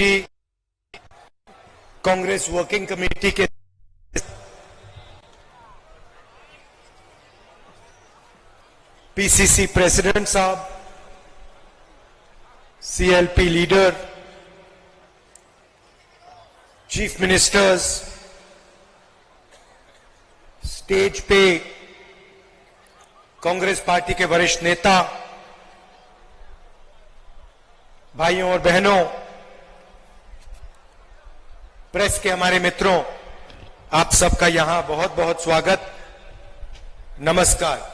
भी Congress working committee के PCC president साहब, CLP leader, chief ministers, stage पे कांग्रेस पार्टी के वरिष्ठ नेता, भाइयों और बहनों, प्रेस के हमारे मित्रों, आप सबका यहां बहुत बहुत स्वागत, नमस्कार।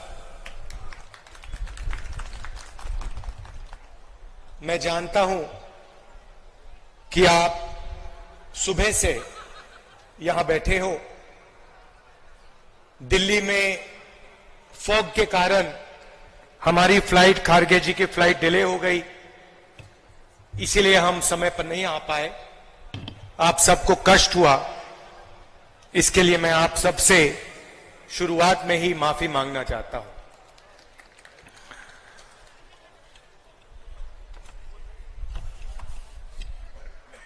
मैं जानता हूं कि आप सुबह से यहां बैठे हो। दिल्ली में फॉग के कारण हमारी फ्लाइट, खारगे जी की फ्लाइट डिले हो गई, इसीलिए हम समय पर नहीं आ पाए। आप सबको कष्ट हुआ, इसके लिए मैं आप सबसे शुरुआत में ही माफी मांगना चाहता हूं।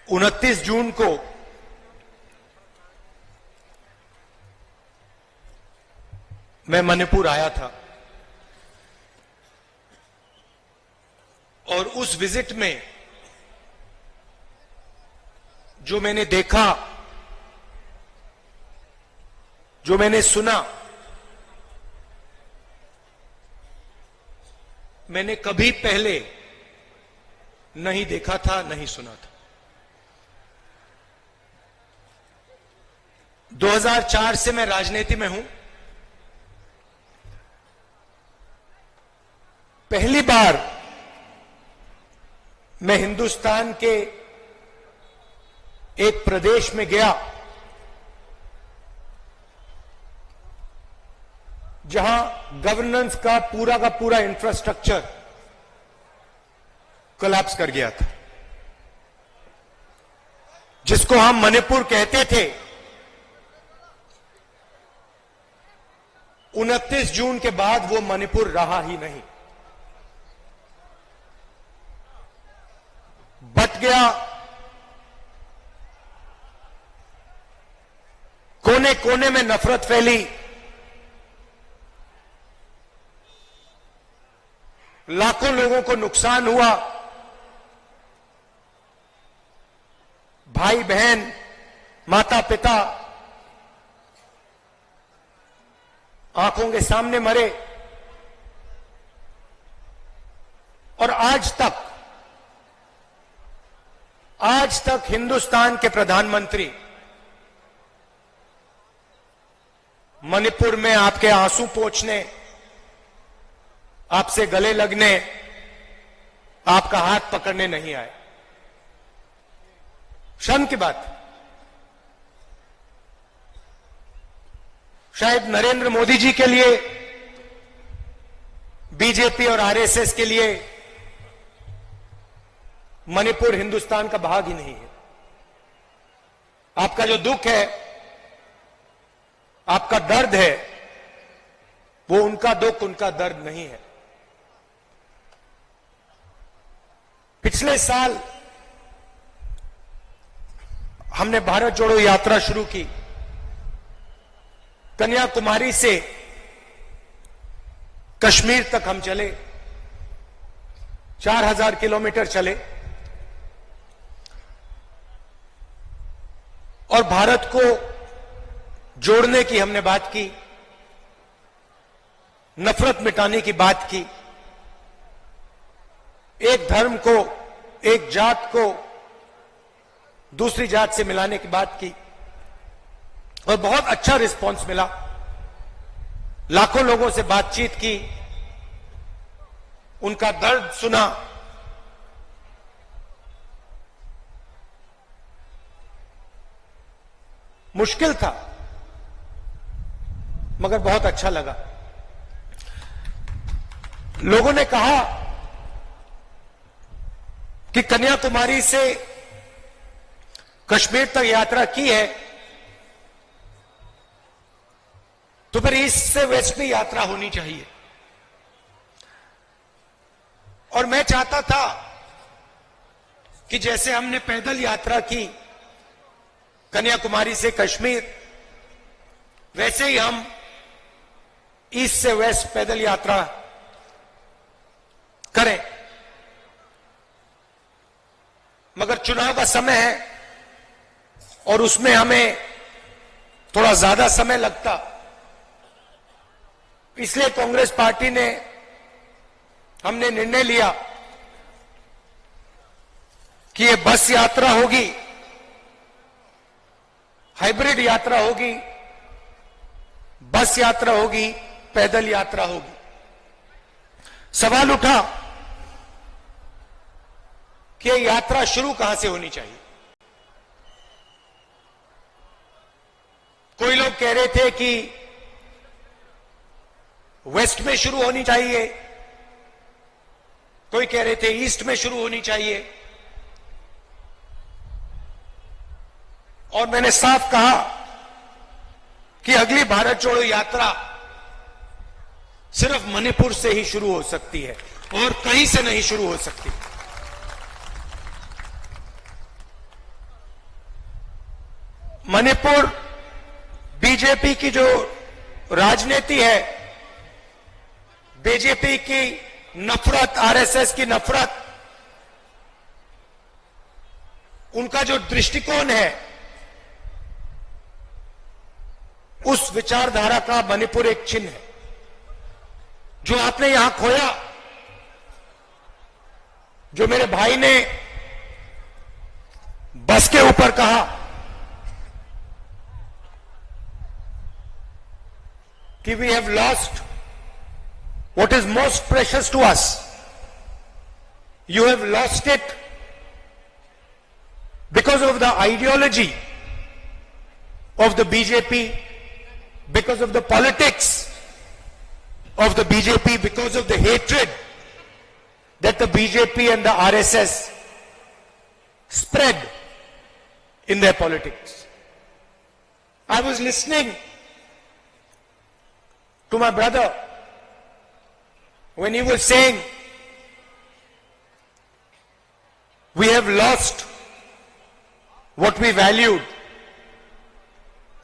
उनतीस जून को मैं मणिपुर आया था और उस विजिट में जो मैंने देखा, जो मैंने सुना, मैंने कभी पहले नहीं देखा था, नहीं सुना था। 2004 से मैं राजनीति में हूं। पहली बार मैं हिंदुस्तान के एक प्रदेश में गया जहां गवर्नेंस का पूरा इंफ्रास्ट्रक्चर कोलैप्स कर गया था। जिसको हम मणिपुर कहते थे, 29 जून के बाद वो मणिपुर रहा ही नहीं, बट गया। कोने कोने में नफरत फैली, लाखों लोगों को नुकसान हुआ, भाई बहन, माता पिता आंखों के सामने मरे। और आज तक हिंदुस्तान के प्रधानमंत्री मणिपुर में आपके आंसू पोंछने, आपसे गले लगने, आपका हाथ पकड़ने नहीं आए। शर्म की बात। शायद नरेंद्र मोदी जी के लिए, बीजेपी और आरएसएस के लिए मणिपुर हिंदुस्तान का भाग ही नहीं है। आपका जो दुख है, आपका दर्द है, वो उनका दुख, उनका दर्द नहीं है। पिछले साल हमने भारत जोड़ो यात्रा शुरू की। कन्याकुमारी से कश्मीर तक हम चले, 4000 किलोमीटर चले और भारत को जोड़ने की हमने बात की, नफरत मिटाने की बात की, एक धर्म को, एक जात को दूसरी जात से मिलाने की बात की और बहुत अच्छा रिस्पांस मिला। लाखों लोगों से बातचीत की, उनका दर्द सुना। मुश्किल था मगर बहुत अच्छा लगा। लोगों ने कहा कि कन्याकुमारी से कश्मीर तक यात्रा की है तो फिर ईस्ट से वेस्ट में यात्रा होनी चाहिए। और मैं चाहता था कि जैसे हमने पैदल यात्रा की कन्याकुमारी से कश्मीर, वैसे ही हम ईस्ट से वेस्ट पैदल यात्रा करें। मगर चुनाव का समय है और उसमें हमें थोड़ा ज्यादा समय लगता, इसलिए कांग्रेस पार्टी ने हमने निर्णय लिया कि ये बस यात्रा होगी, हाइब्रिड यात्रा होगी, बस यात्रा होगी, पैदल यात्रा होगी। सवाल उठा कि ये यात्रा शुरू कहां से होनी चाहिए। कोई लोग कह रहे थे कि वेस्ट में शुरू होनी चाहिए, कोई कह रहे थे ईस्ट में शुरू होनी चाहिए, और मैंने साफ कहा कि अगली भारत जोड़ो यात्रा सिर्फ मणिपुर से ही शुरू हो सकती है और कहीं से नहीं शुरू हो सकती। मणिपुर बीजेपी की जो राजनीति है, बीजेपी की नफरत, आरएसएस की नफरत, उनका जो दृष्टिकोण है, उस विचारधारा का मणिपुर एक चिन्ह है। जो आपने यहां खोया, जो मेरे भाई ने बस के ऊपर कहा कि we have lost what is most precious to us. You have lost it because of the ideology of the BJP, because of the politics of the BJP, because of the hatred that the BJP and the RSS spread in their politics. I was listening to my brother when he was saying we have lost what we valued,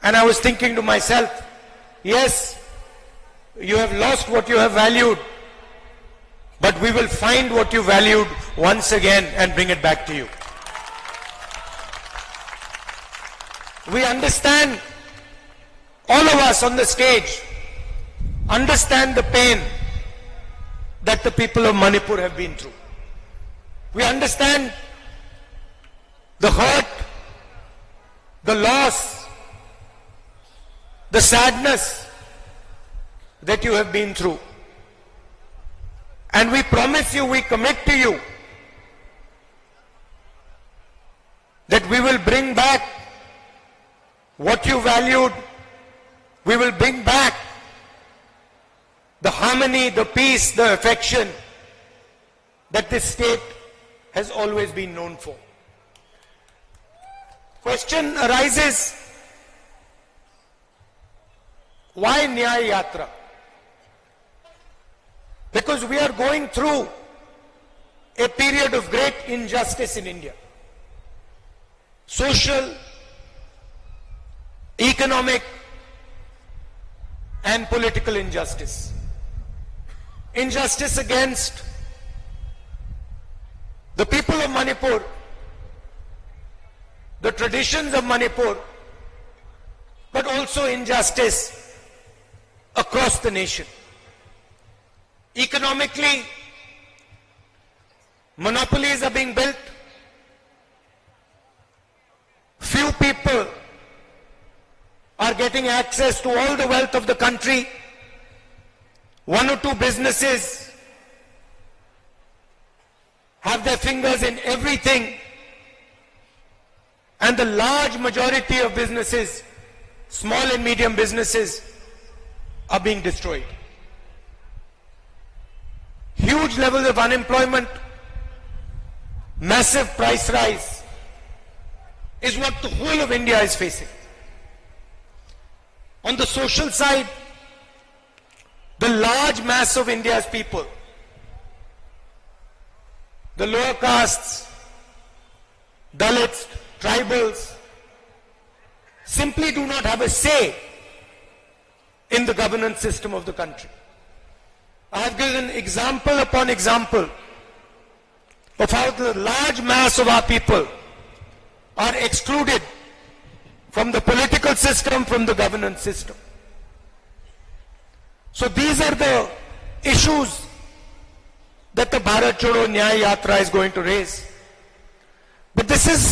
and I was thinking to myself, yes, you have lost what you have valued, but we will find what you valued once again and bring it back to you. We understand, all of us on the stage understand the pain that the people of Manipur have been through. We understand the hurt, the loss, the sadness that you have been through. And we promise you, we commit to you that we will bring back what you valued. We will bring back the harmony, the peace, the affection that this state has always been known for. Question arises, why Nyaya Yatra? Because we are going through a period of great injustice in India. Social, economic, and political injustice. Injustice against the people of Manipur, the traditions of Manipur, but also injustice across the nation. Economically, monopolies are being built. Few people are getting access to all the wealth of the country. One or two businesses have their fingers in everything, and the large majority of businesses, small and medium businesses, are being destroyed. Huge levels of unemployment, massive price rise is what the whole of India is facing. On the social side, the large mass of India's people, the lower castes, Dalits, tribals, simply do not have a say in the governance system of the country. I have given example upon example of how the large mass of our people are excluded from the political system, from the governance system. So these are the issues that the Bharat Chodo Nyaya Yatra is going to raise. But this is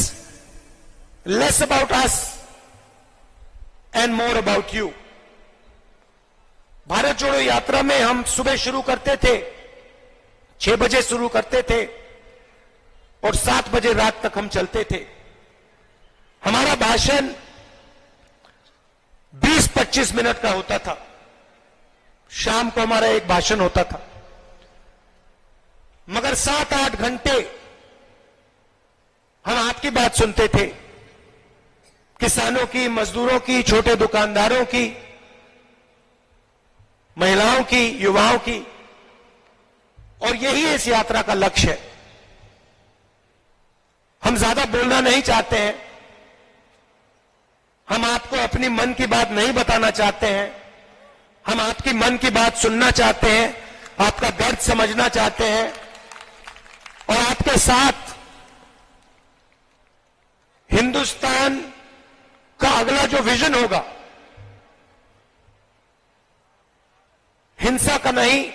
less about us and more about you. Bharat जोड़ो यात्रा में हम सुबह शुरू करते थे, 6 बजे शुरू करते थे और 7 बजे रात तक हम चलते थे. हमारा भाषण 20-25 मिनट का होता था. शाम को हमारा एक भाषण होता था, मगर 7-8 घंटे हम आपकी बात सुनते थे, किसानों की, मजदूरों की, छोटे दुकानदारों की, महिलाओं की, युवाओं की. और यही इस यात्रा का लक्ष्य है. हम ज्यादा बोलना नहीं चाहते हैं, हम आपको अपनी मन की बात नहीं बताना चाहते हैं, हम आपकी मन की बात सुनना चाहते हैं, आपका दर्द समझना चाहते हैं और आपके साथ हिंदुस्तान का अगला जो विजन होगा, हिंसा का नहीं,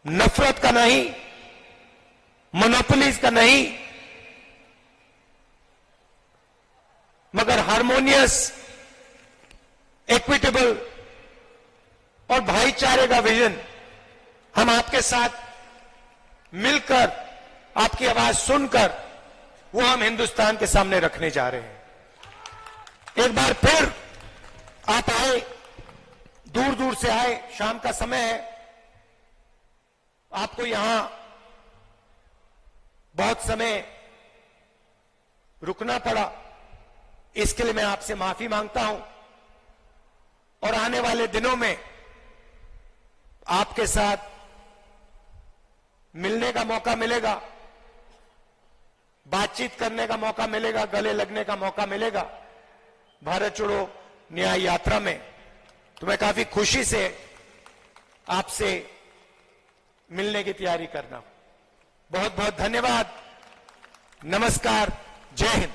नफरत का नहीं, मोनोपोलीज का नहीं, मगर हार्मोनियस, इक्विटेबल और भाईचारे का विजन हम आपके साथ मिलकर, आपकी आवाज सुनकर, वो हम हिंदुस्तान के सामने रखने जा रहे हैं. एक बार फिर आप आए, दूर दूर से आए, शाम का समय है, आपको यहां बहुत समय रुकना पड़ा, इसके लिए मैं आपसे माफी मांगता हूं. और आने वाले दिनों में आपके साथ मिलने का मौका मिलेगा, बातचीत करने का मौका मिलेगा, गले लगने का मौका मिलेगा भारत जोड़ो न्याय यात्रा में. तो मैं काफी खुशी से आपसे मिलने की तैयारी करना हूं. बहुत बहुत धन्यवाद. नमस्कार. जय हिंद.